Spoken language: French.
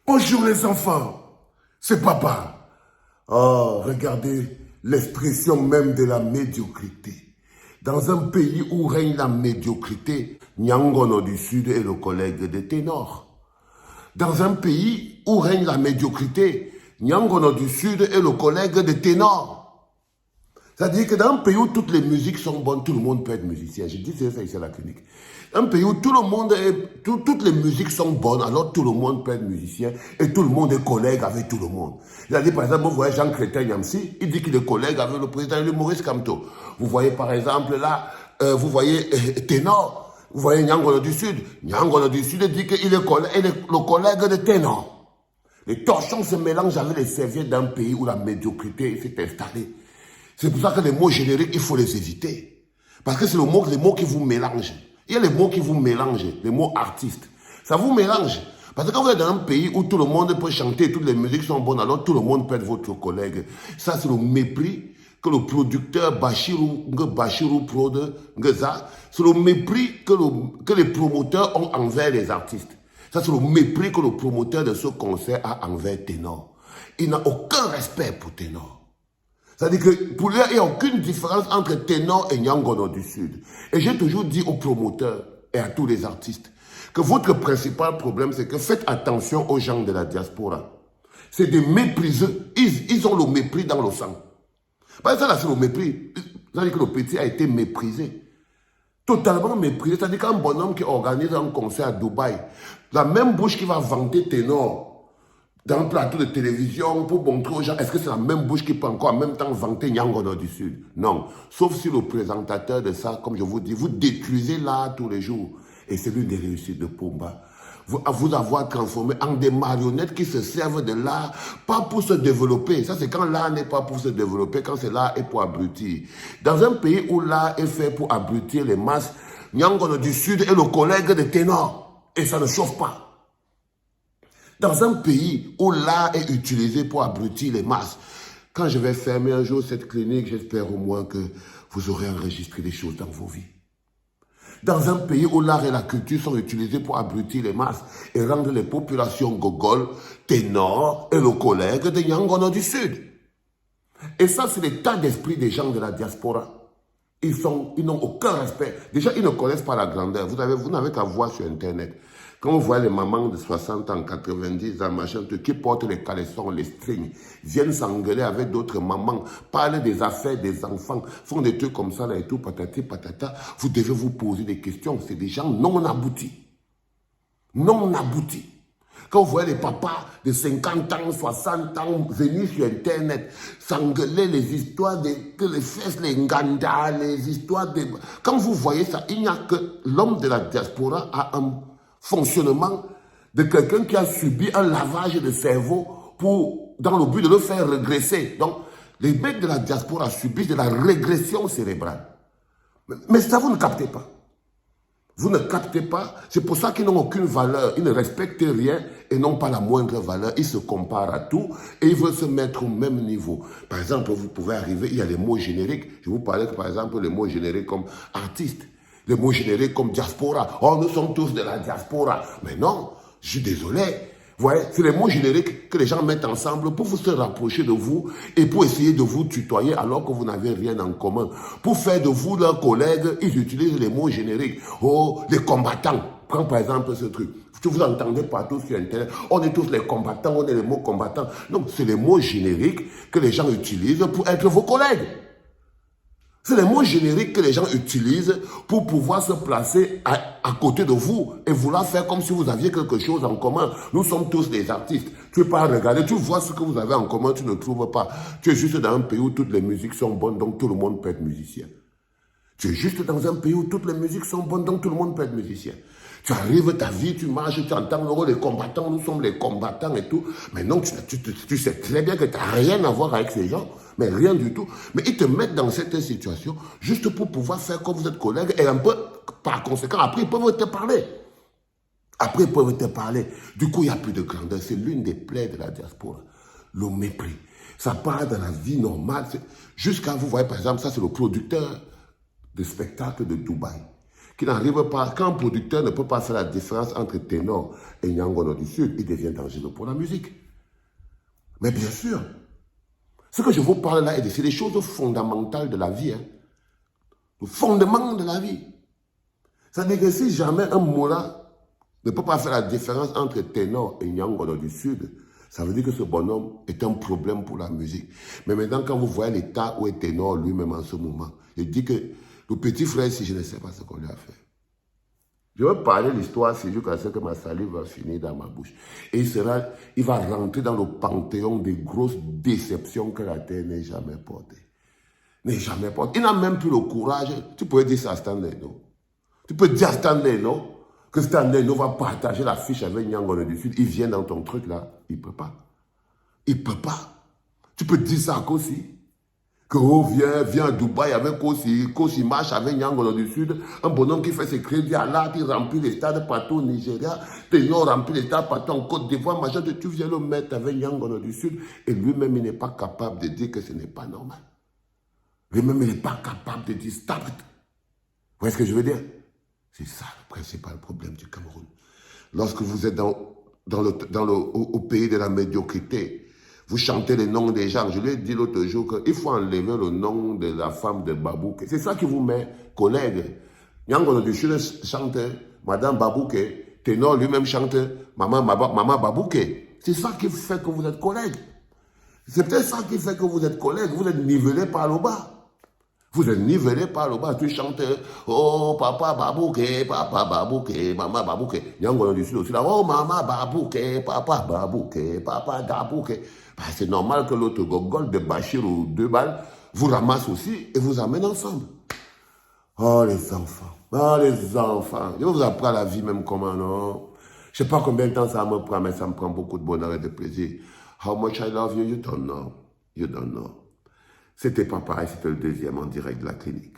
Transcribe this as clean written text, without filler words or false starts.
Bonjour les enfants, c'est papa. Oh, regardez l'expression même de la médiocrité. Dans un pays où règne la médiocrité, Nyangono du Sud est le collègue de Ténor. Dans un pays où règne la médiocrité, Nyangono du Sud est le collègue de Ténor. C'est-à-dire que dans un pays où toutes les musiques sont bonnes, tout le monde peut être musicien. Je dis ça ici à la clinique. Un pays où tout le monde toutes les musiques sont bonnes, alors tout le monde peut être musicien et tout le monde est collègue avec tout le monde. C'est-à-dire, par exemple, vous voyez Jean Chrétien Yamsi, il dit qu'il est collègue avec le président Maurice Kamto. Vous voyez par exemple là, vous voyez Ténor, vous voyez Nyangono du Sud. Nyangono du Sud dit qu'il est le collègue de Ténor. Les torchons se mélangent avec les serviettes d'un pays où la médiocrité s'est installée. C'est pour ça que les mots génériques, il faut les éviter. Parce que c'est les mots qui vous mélangent. Il y a les mots qui vous mélangent, les mots artistes. Ça vous mélange. Parce que quand vous êtes dans un pays où tout le monde peut chanter, toutes les musiques sont bonnes, alors tout le monde peut être votre collègue. Ça, c'est le mépris que le producteur Bachirou Prod, c'est le mépris que les promoteurs ont envers les artistes. Ça, c'est le mépris que le promoteur de ce concert a envers Ténor. Il n'a aucun respect pour Ténor. C'est-à-dire que pour lui, il n'y a aucune différence entre Ténor et Nyangono du Sud. Et j'ai toujours dit aux promoteurs et à tous les artistes que votre principal problème, c'est que faites attention aux gens de la diaspora. C'est des mépriseux. Ils ont le mépris dans le sang. Parce que ça, là, c'est le mépris. C'est-à-dire que le petit a été méprisé. Totalement méprisé. C'est-à-dire qu'un bonhomme qui organise un concert à Dubaï, la même bouche qui va vanter Ténor dans un plateau de télévision pour montrer aux gens, est-ce que c'est la même bouche qui peut encore en même temps vanter Nyangono du Sud? Non. Sauf si le présentateur de ça, comme je vous dis, vous détruisez l'art tous les jours. Et c'est l'une des réussites de Pumba. Vous avoir transformé en des marionnettes qui se servent de l'art, pas pour se développer. Ça, c'est quand l'art n'est pas pour se développer, quand c'est l'art est pour abrutir. Dans un pays où l'art est fait pour abrutir les masses, Nyangono du Sud est le collègue de Ténor. Et ça ne chauffe pas. Dans un pays où l'art est utilisé pour abrutir les masses, quand je vais fermer un jour cette clinique, j'espère au moins que vous aurez enregistré des choses dans vos vies. Dans un pays où l'art et la culture sont utilisés pour abrutir les masses et rendre les populations gogoles, Ténor est le collègue de Nyangono du Sud. Et ça, c'est l'état d'esprit des gens de la diaspora. Ils n'ont aucun respect. Déjà, ils ne connaissent pas la grandeur. Vous n'avez qu'à voir sur Internet. Quand vous voyez les mamans de 60 ans, 90 ans, machin, qui portent les caleçons, les strings, viennent s'engueuler avec d'autres mamans, parlent des affaires des enfants, font des trucs comme ça, là et tout, patati, patata, vous devez vous poser des questions. C'est des gens non aboutis. Non aboutis. Quand vous voyez les papas de 50 ans, 60 ans venir sur Internet, s'engueuler les histoires que les fesses, les nganda, les histoires de... Quand vous voyez ça, il n'y a que l'homme de la diaspora a un fonctionnement de quelqu'un qui a subi un lavage de cerveau dans le but de le faire régresser. Donc, les mecs de la diaspora subissent de la régression cérébrale. Mais ça, vous ne captez pas. Vous ne captez pas. C'est pour ça qu'ils n'ont aucune valeur. Ils ne respectent rien et n'ont pas la moindre valeur. Ils se comparent à tout et ils veulent se mettre au même niveau. Par exemple, vous pouvez arriver, il y a les mots génériques. Je vous parlais, par exemple, les mots génériques comme artiste. Les mots génériques comme diaspora. Oh, nous sommes tous de la diaspora. Mais non, je suis désolé. Vous voyez, c'est les mots génériques que les gens mettent ensemble pour se rapprocher de vous et pour essayer de vous tutoyer alors que vous n'avez rien en commun. Pour faire de vous leurs collègues, ils utilisent les mots génériques. Oh, les combattants. Prends par exemple ce truc. Vous entendez partout sur Internet. On est tous les combattants, on est les mots combattants. Non, c'est les mots génériques que les gens utilisent pour être vos collègues. C'est les mots génériques que les gens utilisent pour pouvoir se placer à côté de vous et vouloir faire comme si vous aviez quelque chose en commun. Nous sommes tous des artistes. Tu peux pas regarder, tu vois ce que vous avez en commun, tu ne trouves pas. Tu es juste dans un pays où toutes les musiques sont bonnes, donc tout le monde peut être musicien. Tu es juste dans un pays où toutes les musiques sont bonnes, donc tout le monde peut être musicien. Tu arrives, ta vie, tu marches, tu entends les combattants, nous sommes les combattants et tout. Mais non, tu sais très bien que tu n'as rien à voir avec ces gens, mais rien du tout. Mais ils te mettent dans cette situation juste pour pouvoir faire comme vous êtes collègues et un peu, par conséquent, après ils peuvent te parler. Après ils peuvent te parler. Du coup, il n'y a plus de grandeur. C'est l'une des plaies de la diaspora. Le mépris. Ça part dans la vie normale. Jusqu'à, vous voyez, par exemple, ça c'est le producteur de spectacle de Dubaï, qui n'arrive pas, quand un producteur ne peut pas faire la différence entre ténor et Nyangono du Sud, il devient dangereux pour la musique. Mais bien sûr, ce que je vous parle là, c'est des choses fondamentales de la vie. Hein. Le fondement de la vie. C'est-à-dire que si jamais un Mola ne peut pas faire la différence entre ténor et Nyangono du Sud, ça veut dire que ce bonhomme est un problème pour la musique. Mais maintenant, quand vous voyez l'état où est ténor lui-même en ce moment, il dit que le petit frère, si je ne sais pas ce qu'on lui a fait. Je vais parler de l'histoire, c'est jusqu'à ce que ma salive va finir dans ma bouche. Et il va rentrer dans le panthéon des grosses déceptions que la terre n'ait jamais portées. N'est jamais portées. Il n'a même plus le courage. Tu pourrais dire ça à Stanley, non? Tu peux dire à Stanley, non? Que Stanley va partager la fiche avec Nyangono du Sud. Il vient dans ton truc là. Il ne peut pas. Il ne peut pas. Tu peux dire ça à Kosi. Que viens à Dubaï avec Kosi. Kosi marche avec Nyangono du Sud. Un bonhomme qui fait ses crédits à l'art, qui remplit les stades partout au Nigeria. Ténor remplit les stades partout en Côte d'Ivoire. Machin, tu viens le mettre avec Nyangono du Sud. Et lui-même, il n'est pas capable de dire que ce n'est pas normal. Lui-même, il n'est pas capable de dire stop it. Vous voyez ce que je veux dire? C'est ça le principal problème du Cameroun. Lorsque vous êtes au pays de la médiocrité, vous chantez les noms des gens. Je lui ai dit l'autre jour qu'il faut enlever le nom de la femme de Babouké. C'est ça qui vous met collègue. Nyangono du Sud chante Madame Babouké. Ténor lui-même chante Maman Babouké. C'est ça qui fait que vous êtes collègue. C'est peut-être ça qui fait que vous êtes collègue. Vous êtes nivelé par le bas. Vous êtes nivelé par le bas, tu chantes oh papa Babouké, maman Babouké. Nyangono du Sud aussi là, oh maman Babouké, papa Babouké. Bah, c'est normal que l'autre gogol de Bachir ou 2 balles vous ramasse aussi et vous amène ensemble. Oh les enfants, je vous apprends la vie même comment non. Je sais pas combien de temps ça me prend, mais ça me prend beaucoup de bonheur et de plaisir. How much I love you, you don't know. C'était pas pareil, c'était le deuxième en direct de la clinique.